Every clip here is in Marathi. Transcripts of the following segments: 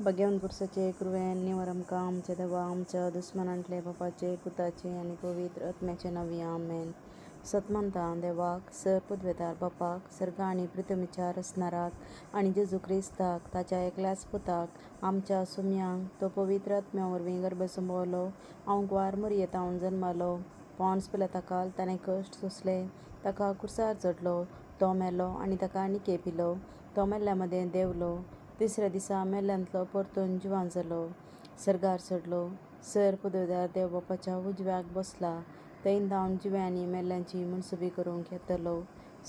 भगवान पुरुषाचे कृपेन निवर आमकां आमचे देवा आमच्या दुस्मनांतले बापाचे पुताचे आनी पवित्र आत्म्याचे नवी आमेन. सतमंता देवाक सर पदवेदार बापाक सर्गा आनी पृथ्वीचार असणाराक आनी जेजू क्रिस्ताक ताच्या एकल्याच पुताक आमच्या सुमयांक तो पवित्र आत्म्या वरवीं गर्भ संभोवलो. हांव ग्वार मरयेतावन जल्मालो. पॉन्स पिलाताकाल ताणें कश्ट सोंसले. ताका कुर्सार चडलो. तो मेलो आनी ताका निके पिलो. तो मेल्ल्या मदें देंवलो. तिसऱ्या दिसा मेल्ल्यांतलो परतून जिवांत जालो. सर्गार चडलो. सर पदवेदार देव बापाच्या उजव्याक बसला. थंय धांवन जिवे आनी मेल्ल्यांची मनसुबी करूंक येतलो.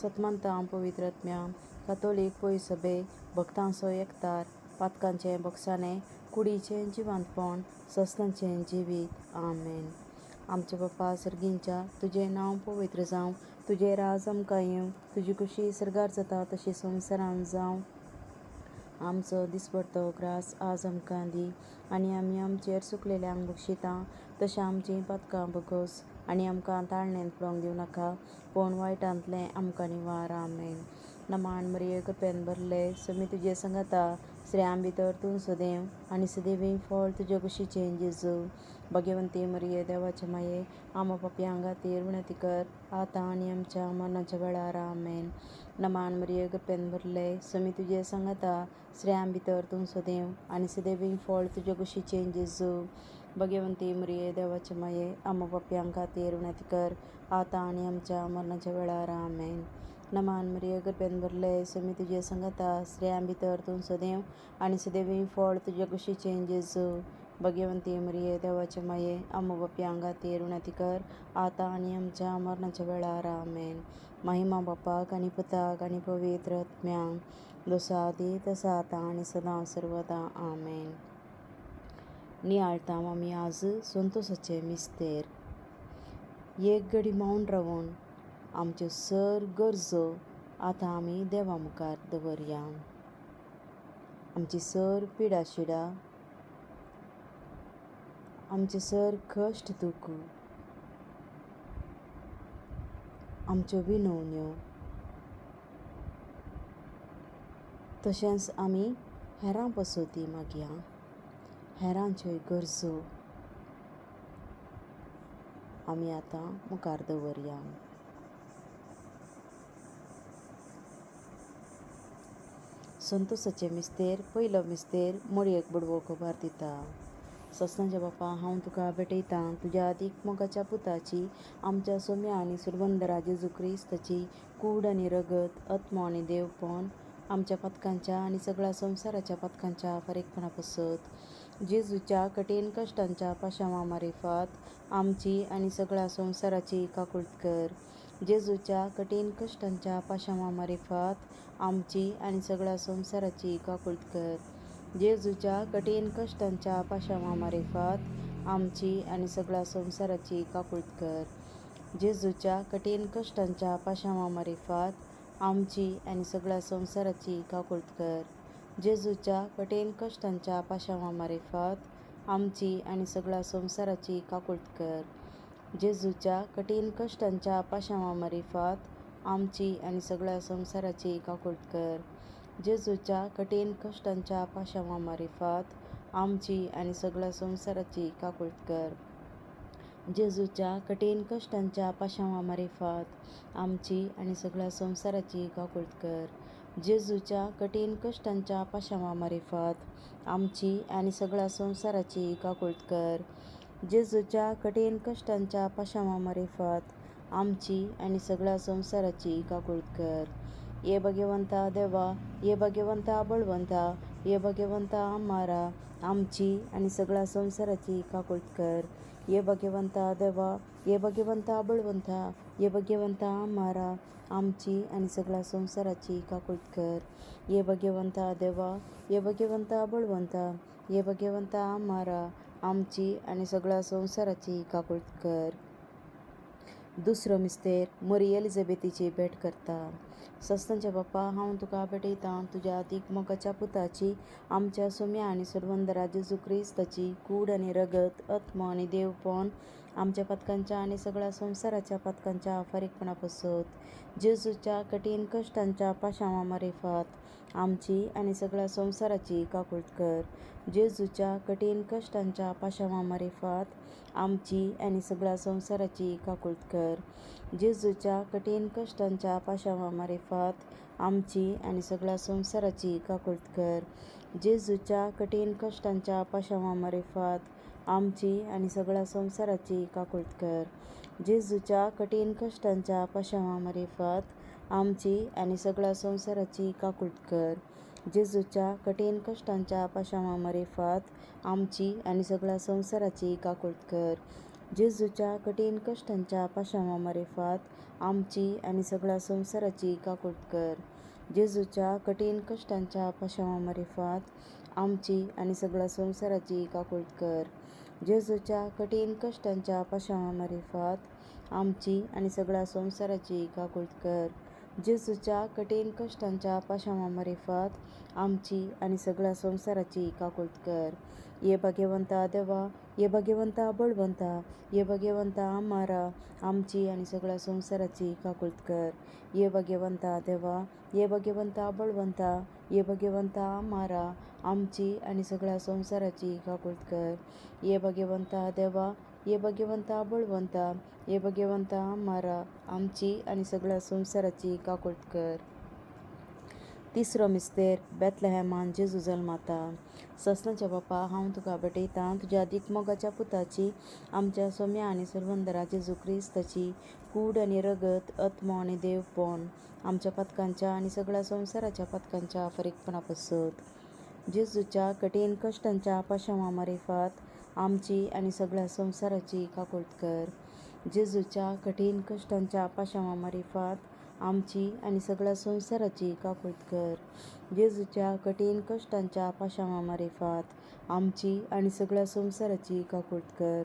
सतमंता पवित्र आत्म्या कातोलीक पळय सभे भक्तांचो एकतार पातकांचें भक्षाणें कुडीचें जिवंतपण सस्तनांचें जिवीत. आमेन. आमचे बापा सर्गींच्या तुजें नांव पवित्र जावं. तुजें राज आमकां येवं. तुजी कुशी सर्गार जाता तशी संवसारांत जावं. आमचो दिसपडटो ग्रास आज आमकां दी. आनी आमी आमचेर चुकलेल्यांक बक्षिता तशें आमचीं पातकां बगोस. आनी आमकां ताळणेंत पडोवंक दिवं नाका पूण वायटांतलें आमकां निवार. आमेन. नमान मरिये कृपेन भरले समी तुजे संगता स्त्रियां भितर तूं सदैव आनी सदैवीं फळ तुजे कुशीचें जेजू. भगवंती मरिये देवाचे माये आम पापयां खातीर विणती कर आतां आनी आमच्या मरणाच्या वेळार. आमेन. नमान मरिये कृपेन भरले समी तुजे संगता स्त्रियां भितर तूं सदैव आनी सदैवीं फळ तुजे कुशीचें जेजू. भगवंती मरिये देवाचे माये आम पापयां खातीर विणती कर आतां आनी आमच्या मरणाच्या वेळार. आमेन. नमान मरिये कृपेन भरले समी तुजे संगता स्त्रियां भितर तूं सदैव आनी सदैवीं फळ तुजे कुशीचें जेजू. भगवंती मरिये देवाचे माये आम पापयां खातीर विणती कर आतां आनी आमच्या मरणाच्या वेळार. आमेन. महिमा बापाक आनी पुताक आनी पवित्र आत्म्यांक जसो आदी तसो आतां आनी सदां सर्वदा. आमेन. नियाळटां आमी आज संतोशाचें मिस्तेर. एक घडी मौन रावन आमच्यो सर गरजो आतां आमी देवा मुखार दवरया. आमची सर पिडाशिडा, आमचे सर कश्ट दूख, आमच्यो विनवण्यो, तशेंच आमी हेरां पासोती मागया. हेरांच्योय गरजो आमी आतां मुखार दवरया. संतोशाचें मिस्तेर. पयलो मिस्तेर मळयेक बुडवो खबर दिता. सस्तनांच्या बापा हांव तुका भेटयतां तुज्या अदीक मोगाच्या पुताची आमच्या सोम्या आनी सुरवंदरा जेजू क्रिस्ताची कूड आनी रगत आत्मो आनी देवपण आमच्या पातकांच्या आनी सगळ्या संवसाराच्या पातकांच्या फारीकपणा पासत. जेजूच्या कठीण कश्टांच्या पाशांवा मारिफात आमची आनी सगळ्या संवसाराची काकुळट कर. जेजूच्या कठीण कश्टांच्या पाशांवा मारिफात आमची आनी सगळ्या संवसाराची काकुळट कर. जेजूच्या कठीण कश्टांच्या पाशांवा मारिफात आमची आनी सगळ्या संवसाराची काकुळट कर. जेजूच्या कठीण कश्टांच्या पाशांवा मारिफात आमची आनी सगळ्या संवसाराची काकुळट कर. जेजूच्या कठीण कश्टांच्या पाशांवा मारिफात आमची आनी सगळ्या संवसाराची काकुळट कर. जेजूच्या कठीण कश्टांच्या पाशांवा मारिफात आमची आनी सगळ्या संवसाराची काकुळट कर. जेजूच्या कठीण कश्टांच्या पाशांवा मारिफात आमची आनी सगळ्या संवसाराची काकुळट कर. जेजूच्या कठीण कश्टांच्या पाशांवा मारिफात आमची आनी सगळ्या संवसाराची काकुळट कर. जेजूच्या कठीण कश्टांच्या पाशांवा मारिफात आमची आनी सगळ्या संवसाराची काकुळट कर. जेजूच्या कठीण कश्टांच्या पाशांवा मारिफात आमची आनी सगळ्या संवसाराची काकुळट कर. ये भगवंता देवा, ये भगवंता बळवंता, ये भगवंता आम्हारा आमची आनी सगळ्या संवसाराची काकुळट कर. ये भगवंता देवा, ये भगवंता बळवंता, ये भगवंता आम्हारा आमची आनी सगळ्या संवसाराची काकुळट कर. ये भगवंता देवा, ये भगवंता बळवंता, ये भगवंता आम्हारा आमची आनी सगळ्या संवसाराची काकुळट कर. दुसरो मिस्तेर मरी एलिझाबेथीची भेट करता. सस्तांचे बाप्पा हांव तुका भेटयतां तुज्या तिगमोगाच्या पुताची आमच्या सोम्या आनी सुरवंदरा जेजू क्रिस्ताची कूड आनी रगत आत्मो आनी देवपण आमच्या पथकांच्या आनी सगळ्या संवसाराच्या पथकांच्या फारीकपणा पसत जेजूच्या कठीण कश्टांच्या पाशांवा मारिफात आमची आनी सगळ्या संवसाराची काकुळट कर. जेजूच्या कठीण कश्टांच्या पाशांवा मारिफात आमची आनी सगळ्या संवसाराची काकुळट कर. जेजूच्या कठीण कश्टांच्या पाशांवा मारिफात आमची आनी सगळ्या संवसाराची काकुळट कर. जेजूच्या कठीण कश्टांच्या पाशांवा मारिफात आमची आनी सगळ्या संवसाराची काकुळट कर. जेजूच्या कठीण कश्टांच्या पाशांवा मारिफात आमची आनी सगळ्या संवसाराची काकुळट कर. जेजूच्या कठीण कश्टांच्या पाशांवा मारिफात आमची आनी सगळ्या संवसाराची काकुळट कर. जेजूच्या कठीण कश्टांच्या पाशांवा मारिफात आमची आनी सगळ्या संवसाराची काकुळट कर. जेजूच्या कठीण कश्टांच्या पाशांवा मारिफात आमची आनी सगळ्या संवसाराची काकुळट कर. जेजूच्या कठीण कश्टांच्या पाशांवा मारिफात आमची आनी सगळ्या संवसाराची काकुळट कर. जेजूच्या कठीण कश्टांच्या पाशांवा मारिफात आमची आनी सगळ्या संवसाराची काकुळट कर. ये भाग्यवंता देवा, ये भाग्यवंता बळवंता, ये भाग्यवंता आम्हारा आमची आनी सगळ्या संवसाराची काकुळट कर. ये भाग्यवंता देवा, ये भाग्यवंता बळवंता, ये भाग्यवंता आम्हारा आमची आनी सगळ्या संवसाराची काकुळट कर. ये भाग्यवंता देवा, ये भाग्यवंता बळवंता, ये भाग्यवंता आम्हारा आमची आनी सगळ्या संवसाराची काकुळट कर. तिसरो मिस्तेर बेथलेहेमान जेजू जल्माता. सस्नाच्या बाप्पा हांव तुका भेटयतां तुज्या दिगमोगाच्या पुताची आमच्या सोम्या आनी सुरवंदरा जेजू क्रिस्ताची कूड आनी रगत आत्मो आनी देवपण आमच्या पथकांच्या आनी सगळ्या संवसाराच्या पथकांच्या फारीकपणा पसत जेजूच्या कठीण कश्टांच्या पाशांवा मारिफात आमची आनी सगळ्या संवसाराची काकुळट कर. जेजूच्या कठीण कश्टांच्या पाशांवा मारिफात आमची आनी सगळ्या संवसाराची काकुळट कर. जेजूच्या कठीण कश्टांच्या पाशांवा मारिफात आमची आनी सगळ्या संवसाराची काकुळट कर.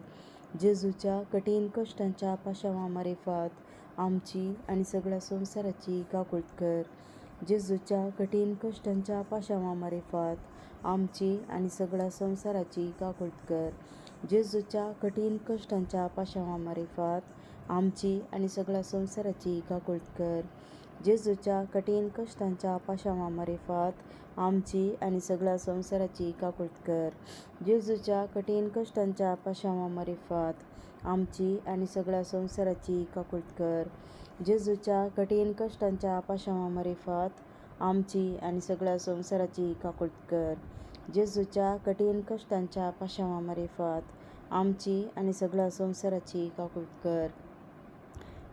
जेजूच्या कठीण कश्टांच्या पाशांवा मारिफात आमची आनी सगळ्या संवसाराची काकुळट कर. जेजूच्या कठीण कश्टांच्या पाशांवा मारिफात आमची आनी सगळ्या संवसाराची काकुळट कर. जेजूच्या कठीण कश्टांच्या पाशांवा मारिफात आमची आनी सगळ्या संवसाराची काकुळट कर. जेजूच्या कठीण कश्टांच्या पाशांवा मारिफात आमची आनी सगळ्या संवसाराची काकुळट कर. जेजूच्या कठीण कश्टांच्या पाशांवा मारिफात आमची आनी सगळ्या संवसाराची काकुळट कर. जेजूच्या कठीण कश्टांच्या पाशांवा मारिफात आमची आनी सगळ्या संवसाराची काकुळट कर. जेजूच्या कठीण कश्टांच्या पाशांवा मारिफात आमची आनी सगळ्या संवसाराची काकुळट कर.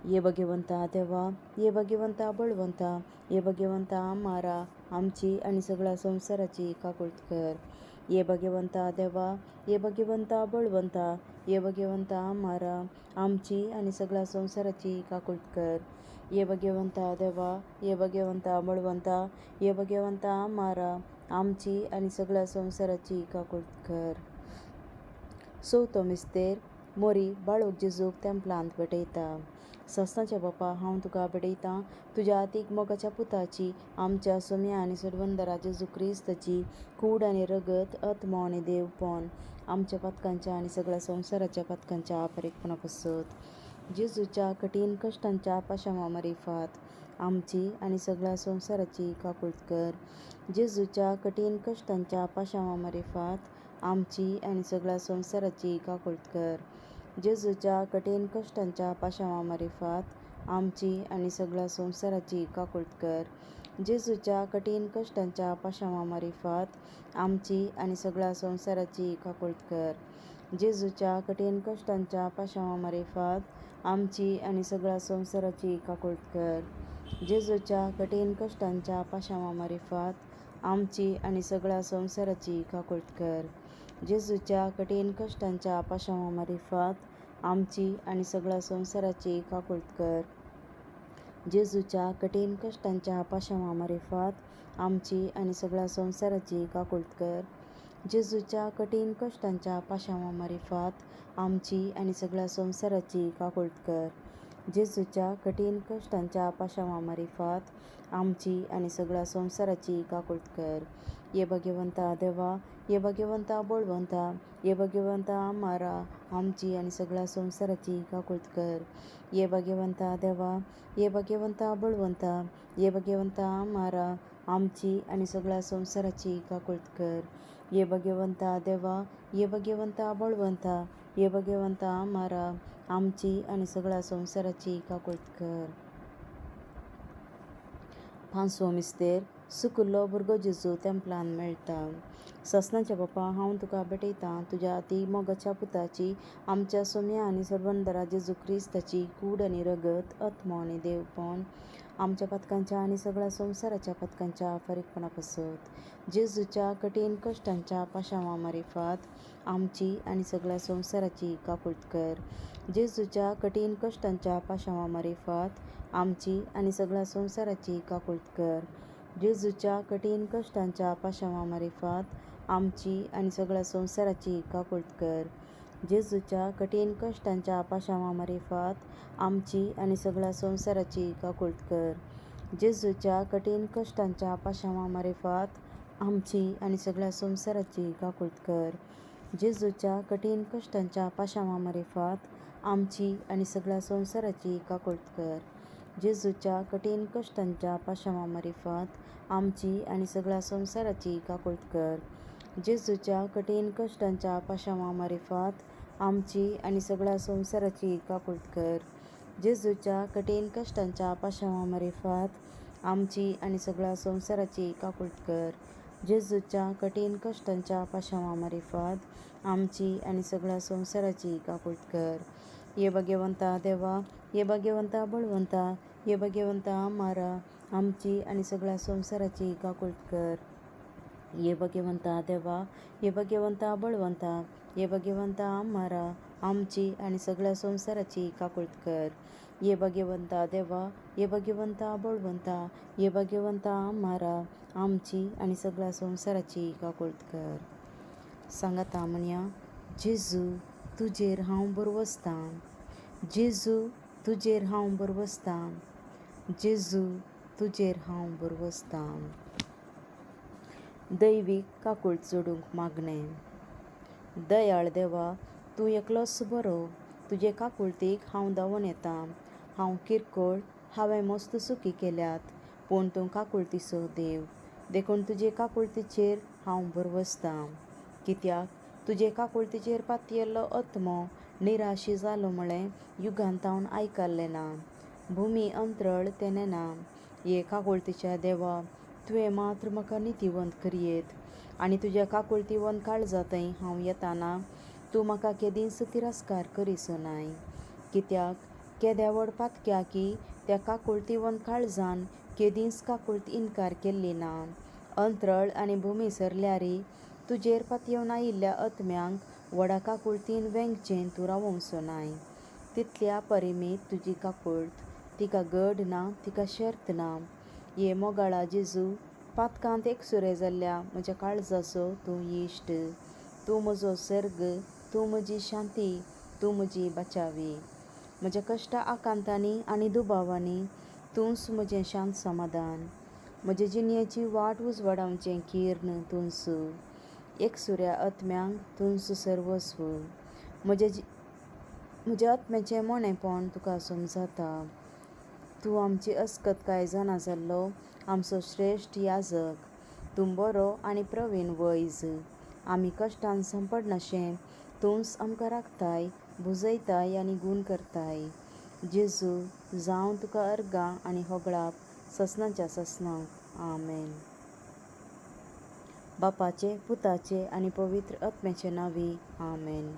ये भाग्यवंता देवा, ये भाग्यवंता बळवंता, ये भाग्यवंता आम्हारा आमची आनी सगळ्या संवसाराची काकुळट कर. ये भाग्यवंता देवा, ये भाग्यवंता बळवंता, ये भाग्यवंता आम्हारा आमची आनी सगळ्या संवसाराची काकुळट कर. ये भाग्यवंता देवा, ये भाग्यवंता बळवंता, ये भाग्यवंता आम्हारा आमची आनी सगळ्या संवसाराची काकुळट कर. चवथो मिस्तेर मोरी बाळोक जेजूक तेंपलांत भेटयता. सस्नाच्या बाप्पा हांव तुका भेटयतां तुज्या तिगमोगाच्या पुताची आमच्या सोम्या आनी सुरवंदरा जेजू क्रिस्ताची कूड आनी रगत आत्मो आनी देवपण आमच्या पथकांच्या आनी सगळ्या संवसाराच्या पथकांच्या फारीकपणा पसत जेजूच्या कठीण कश्टांच्या पाशांवा मारिफात आमची आनी सगळ्या संवसाराची काकुळट कर. जेजूच्या कठीण कश्टांच्या पाशांवा मारिफात आमची आनी सगळ्या संवसाराची काकुळट कर. जेजूच्या कठीण कश्टांच्या पाशांवा मारिफात आमची आनी सगळ्या संवसाराची काकुळट कर. जेजूच्या कठीण कश्टांच्या पाशांवा मारिफात आमची आनी सगळ्या संवसाराची काकुळट कर. जेजूच्या कठीण कश्टांच्या पाशांवा मारिफात आमची आनी सगळ्या संवसाराची काकुळट कर. जेजूच्या कठीण कश्टांच्या पाशांवा मारिफात आमची आनी सगळ्या संवसाराची काकुळट कर. जेजूच्या कठीण कश्टांच्या पाशांवा मारिफात आमची आनी सगळ्या संवसाराची काकुळट कर. जेजूच्या कठीण कश्टांच्या पाशांवा मारिफात आमची आनी सगळ्या संवसाराची काकुळट कर. जेजूच्या कठीण कश्टांच्या पाशांवा मारिफात आमची आनी सगळ्या संवसाराची काकुळट कर. जेजूच्या कठीण कष्टांच्या पाशावामार्फत आमची आणि सगळ्या संसाराची काकुळत कर. ये भाग्यवंता देवा, ये भाग्यवंता बळवंता, ये भाग्यवंता आम्हारा आमची आणि सगळ्या संसाराची काकुळत कर. ये भाग्यवंता देवा, ये भाग्यवंता बळवंता, ये भाग्यवंता आम्हारा आमची आणि सगळ्या संसाराची काकुळत कर. ये भाग्यवंता देवा, ये भाग्यवंता बळवंता, ये भाग्यवंता आम्हारा आमची आणि सगळ्या संसाराची काकुळत कर. 5वो मिस्तेर सुकुल्लो भुरगो जेजू तेंपलान मेळटा. ससनाच्या बापा, हांव तुका भेटयतां तुज्या अती मोगाच्या पुताची, आमच्या सोम्या आनी सर्वंदरा जेजू क्रिस्ताची कूड आनी रगत, आत्मो आनी देवपण आमच्या पथकांच्या आनी सगळ्या संसाराच्या पथकांच्या फारीकपणा पासत जेजूच्या कठीण कश्टांच्या पाशावामार्फत आमची आणि सगळ्या संसाराची काकुळत कर. जेजूच्या कठीण कश्टांच्या पाशावामार्फत आमची आणि सगळ्या संसाराची काकुळत कर. जेजूच्या कठीण कष्टांच्या पाशावामार्फत आमची आणि सगळ्या संसाराची काकुळत कर. जेजूच्या कठीण कष्टांच्या पाशावामार्फत आमची आणि सगळ्या संसाराची काकुळत कर. जेजूच्या कठीण कष्टांच्या पाशावामार्फत आमची आणि सगळ्या संसाराची काकुळत कर. जेजूच्या कठीण कष्टांच्या पाशावामार्फत आमची आणि सगळ्या संसाराची काकुळत कर. जेजूच्या कठीण कष्टांच्या पाशावामार्फत आमची आणि सगळ्या संसाराची काकुळत कर. जेजूच्या कठीण कष्टांच्या पाशावामार्फत आमची आणि सगळ्या संसाराची काकुळत कर. जेजूच्या कठीण कष्टांच्या पाशावामार्फत आमची आणि सगळ्या संसाराची काकुळत कर. जेजूच्या कठीण कष्टांच्या पाशावामार्फत आमची आणि सगळ्या संसाराची काकुळत कर. ये भाग्यवंता देवा, ये भाग्यवंता बळवंता, ये भाग्यवंता आम्हारा आमची आणि सगळ्या संसाराची काकुळत कर. ये भाग्यवंता देवा, ये भाग्यवंता बळवंता, ये भाग्यवंता आम्हारा आमची आणि सगळ्या संसाराची काकुळत कर. ये भाग्यवंता देवा, ये भाग्यवंता बळवंता, ये भाग्यवंता आम्हारा आमची आणि सगळ्या संसाराची काकुळत कर. सांगाता म्हणया, जेजू तुजेर हांव बरवसतां, जेजू तुजेर हांव बरवसतां, जेजू तुजेर हांव बरवसतां. दैवीक काकुळत जोडूंक मागणें. दयाळ देवा, तूं एकलोच बरो, तुजे काकुळतीक हांव धांवून येतां. हांव किरकोळ, हांवें मस्त चुकी केल्यात, पूण तूं काकुळतीचो देव. देखून तुजे काकुळतीचेर हांव बरवसतां. कित्याक तुजे काकुळतीचेर पातयेल्लो आत्मो निराशी जालो म्हळें युगांतावन आयकल्लें ना. भुमी अंतरळ तें ना. ये काकुळतीच्या देवा, तुवें मात्र म्हाका नितिवंत करयेत आनी तुज्या काकुळतीवंत काळजांतय हांव येताना तूं म्हाका केदींच तिरस्कार करीसो नाय. कित्याक केद्या व्हड पातक्याकी त्या काकुळतीवंत काळजान केदींच काकुळत इन्कार केल्ली ना. अंतरळ आनी भुमी सरल्यारी तुजेर पातयेवन आयिल्ल्या आत्म्यांक व्हडा काकुळतीन वेंगचें तूं रावोवंचो नाय. तितल्या परिमीत तुजी काकुळत, तिका गड ना, तिका शर्त ना. ये मोगाळा जेजू, पातकांत एकसुरे जाल्ल्या म्हज्या काळजाचो तूं इश्ट. तूं म्हजो सर्ग, तूं म्हजी शांती, तूं म्हजी बाचावी. म्हज्या कश्टा आकांतांनी आनी दुबावांनी तूंच म्हजें शांत समाधान. म्हजे जिणेची वाट उजवाडावचें किर्ण तूंच. एकसुऱ्या आत्म्यांक तूंच सर्वस्व. म्हज्या आत्म्याचें मोणेपण तुका समजता. तूं आमची अस्कतकाय जाणा जाल्लो आमचो श्रेश्ठ याजक. तूं बरो आनी प्रवीण वैज. आमी कश्टान सांपडनाशें तूंच आमकां राखताय, बुजयताय आनी गूण करताय. जेजू, जावं तुका अर्गां आनी होगळाप ससनाच्या ससनांक. आमेन. बापाचे, पुताचे आनी पवित्र आत्म्याचे नांवी. आमेन.